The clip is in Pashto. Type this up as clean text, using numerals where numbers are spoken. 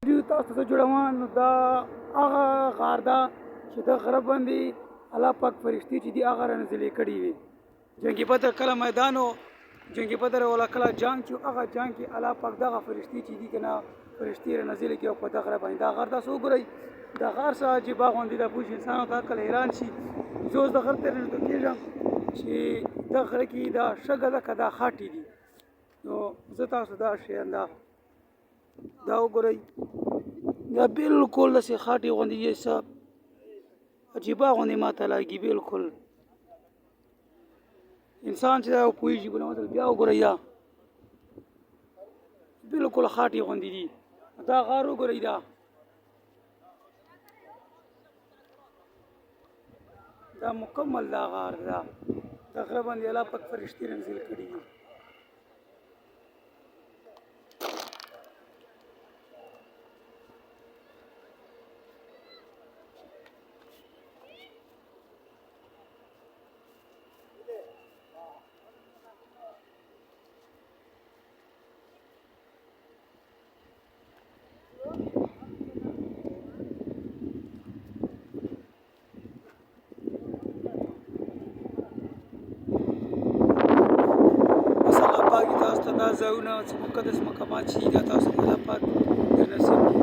ویډیو تاسو ته جوړوم نو دا هغه غار ده چې د غره باندې الله پاک فرښتې چې دي هغه رانازلې کړي وي. جنګ بدر کله میدان و، جنګ بدر ولا کله جنګ چې هغه جنګ کې الله پاک دغه فرښتې چې دي که نه فرښتې رانازلې کړي او په دغه غره باندې دا غر تاسو وګورئ. دا غار څه عجیبه غوندې ده، پوه شي انسان ته کله حیران شي. زه اوس د غر ته نږدې کېږم چې دغه غره کې دا شګه ده که دا خاټې دي. نو زه تاسو دا شیان دا وګورئ، دا بالکل داسې خاټې غوندې دي، څه عجیبه غوندې ماته لګي. بالکل انسان چې دا پوهېږي په نو بیا وګورئ، دا بالکل خاټې غوندې دي. دا غار وګورئ، دا مکمل دا غار ده. دا غره باندې الله پاک فرښتې نازل کړي دي. تاسو ته دا ځایونه چې مقدس مقامات چې دا تاسو ته الله پاک در نصیب کړي.